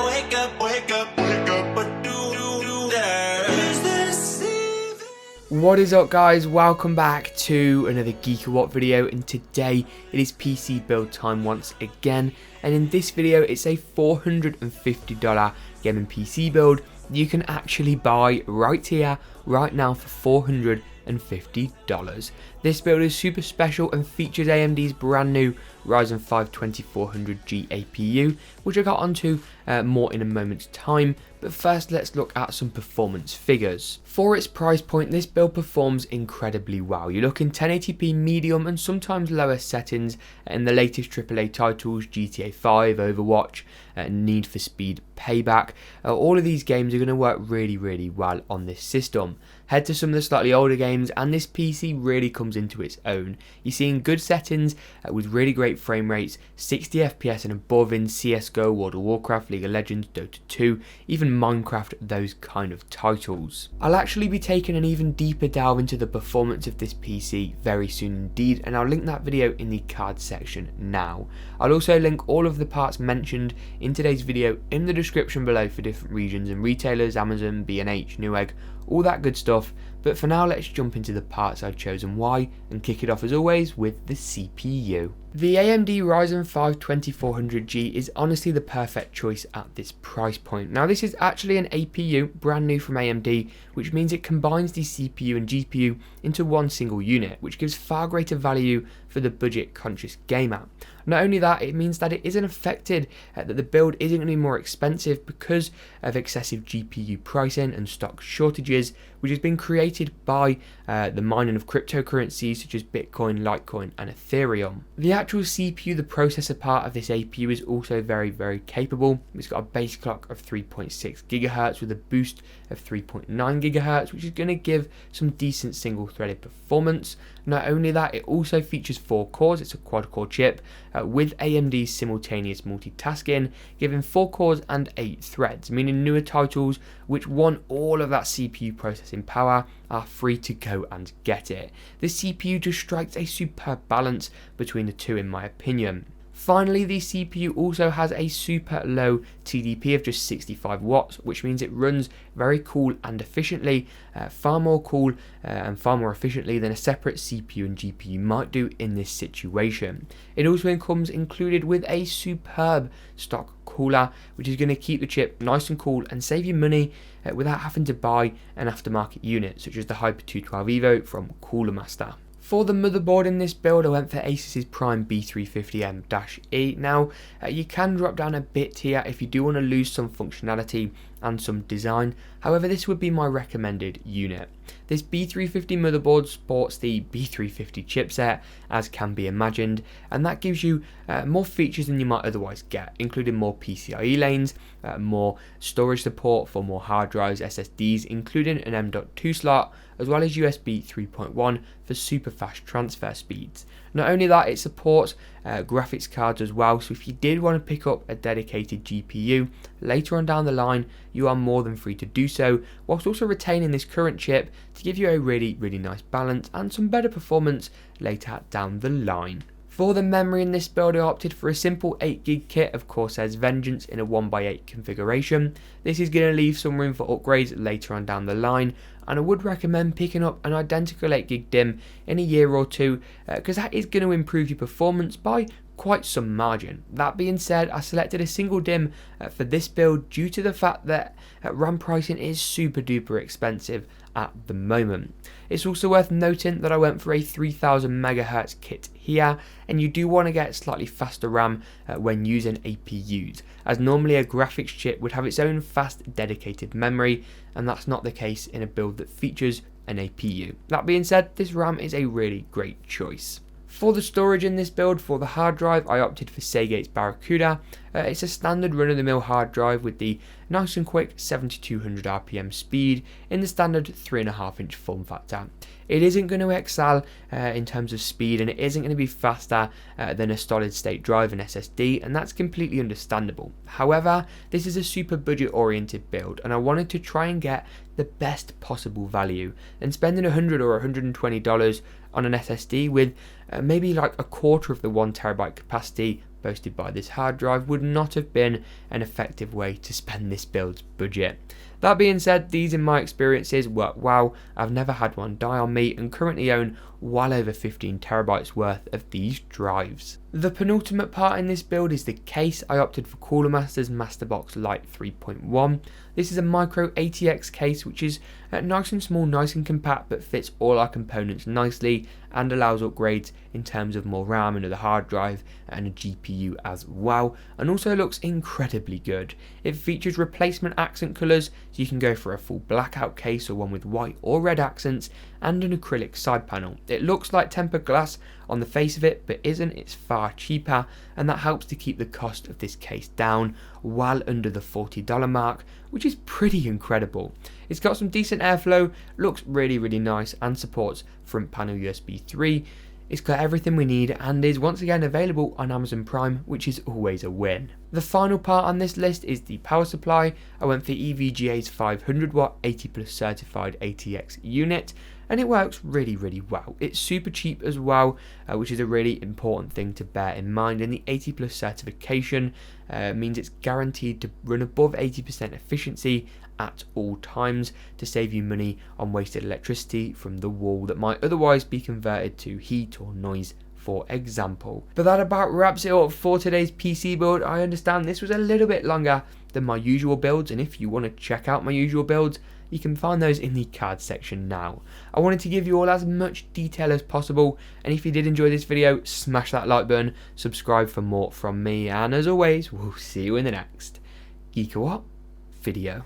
what do you there? Is this even? What is up, guys? Welcome back to another GeekaWhat video, and today it is PC build time once again. And in this video it's a $450 gaming PC build you can actually buy right here, right now for $450. This build is super special and features AMD's brand new Ryzen 2400G APU, which I got onto more in a moment's time, but first let's look at some performance figures. For its price point, this build performs incredibly well. You look in 1080p medium and sometimes lower settings in the latest AAA titles, GTA 5, Overwatch, Need for Speed Payback. All of these games are going to work really well on this system. Head to some of the slightly older games and this PC really comes into its own. You're seeing good settings with really great frame rates, 60 FPS and above in CSGO, World of Warcraft, League of Legends, Dota 2, even Minecraft, those kind of titles. I'll actually be taking an even deeper dive into the performance of this PC very soon indeed, and I'll link that video in the card section now. I'll also link all of the parts mentioned in today's video in the description below for different regions and retailers, Amazon, B&H, Newegg, all that good stuff. But for now, let's jump into the parts I've chosen why and kick it off as always with the CPU. The AMD Ryzen 2400G is honestly the perfect choice at this price point. Now this is actually an APU, brand new from AMD, which means it combines the CPU and GPU into one single unit, which gives far greater value for the budget conscious gamer. Not only that, it means that it isn't affected, that the build isn't going to be more expensive because of excessive GPU pricing and stock shortages, which has been created by the mining of cryptocurrencies such as Bitcoin, Litecoin and Ethereum. The actual CPU, the processor part of this APU, is also very capable. It's got a base clock of 3.6 GHz with a boost of 3.9 GHz, which is going to give some decent single threaded performance. Not only that, it also features 4 cores. It's a quad core chip with AMD's simultaneous multitasking, giving 4 cores and 8 threads, meaning newer titles which want all of that CPU processing power are free to go and get it. The CPU just strikes a superb balance between the two in my opinion. Finally, the CPU also has a super low TDP of just 65 watts, which means it runs very cool and efficiently, far more cool and far more efficiently than a separate CPU and GPU might do in this situation. It also comes included with a superb stock cooler, which is going to keep the chip nice and cool and save you money without having to buy an aftermarket unit, such as the Hyper 212 Evo from Cooler Master. For the motherboard in this build, I went for ASUS Prime B350M-E. Now, you can drop down a bit here if you do want to lose some functionality and some design. However, this would be my recommended unit. This B350 motherboard sports the B350 chipset, as can be imagined, and that gives you more features than you might otherwise get, including more PCI-E lanes, more storage support for more hard drives, SSDs, including an M.2 slot, as well as USB 3.1 for super fast transfer speeds. Not only that, it supports graphics cards as well, so if you did want to pick up a dedicated GPU later on down the line, you are more than free to do so, whilst also retaining this current chip to give you a really nice balance and some better performance later down the line. For the memory in this build, I opted for a simple 8GB kit of Corsair's Vengeance in a 1x8 configuration. This is going to leave some room for upgrades later on down the line, and I would recommend picking up an identical 8GB DIMM in a year or two, because that is going to improve your performance by quite some margin. That being said, I selected a single DIMM for this build due to the fact that RAM pricing is super duper expensive at the moment. It's also worth noting that I went for a 3000 MHz kit here, and you do want to get slightly faster RAM when using APUs, as normally a graphics chip would have its own fast dedicated memory, and that's not the case in a build that features an APU. That being said, this RAM is a really great choice. For the storage in this build, for the hard drive, I opted for Seagate's Barracuda. It's a standard run-of-the-mill hard drive with the nice and quick 7200 RPM speed in the standard 3.5-inch form factor. It isn't going to excel in terms of speed, and it isn't going to be faster than a solid state drive and SSD, and that's completely understandable. However, this is a super budget oriented build, and I wanted to try and get the best possible value, and spending $100 or $120 on an SSD with maybe like a quarter of the 1TB capacity boasted by this hard drive would not have been an effective way to spend this build's budget. That being said, these in my experiences work well. I've never had one die on me and currently own well over 15 terabytes worth of these drives. The penultimate part in this build is the case. I opted for Cooler Master's Masterbox Lite 3.1. This is a micro ATX case which is nice and small, nice and compact, but fits all our components nicely and allows upgrades in terms of more RAM, another hard drive and a GPU as well, and also looks incredibly good. It features replacement accent colours, so you can go for a full blackout case or one with white or red accents, and an acrylic side panel. It looks like tempered glass on the face of it, but isn't. It's far cheaper, and that helps to keep the cost of this case down well under the $40 mark, which is pretty incredible. It's got some decent airflow, looks really nice, and supports front panel USB 3. It's got everything we need and is once again available on Amazon Prime, which is always a win. The final part on this list is the power supply. I went for EVGA's 500 watt 80 plus certified ATX unit, and it works really well. It's super cheap as well, which is a really important thing to bear in mind, and the 80 plus certification means it's guaranteed to run above 80% efficiency at all times to save you money on wasted electricity from the wall that might otherwise be converted to heat or noise, for example. But that about wraps it up for today's PC build. I understand this was a little bit longer than my usual builds, and if you want to check out my usual builds, you can find those in the card section now. I wanted to give you all as much detail as possible, and if you did enjoy this video, smash that like button, subscribe for more from me, and as always, we'll see you in the next GeekaWhat video.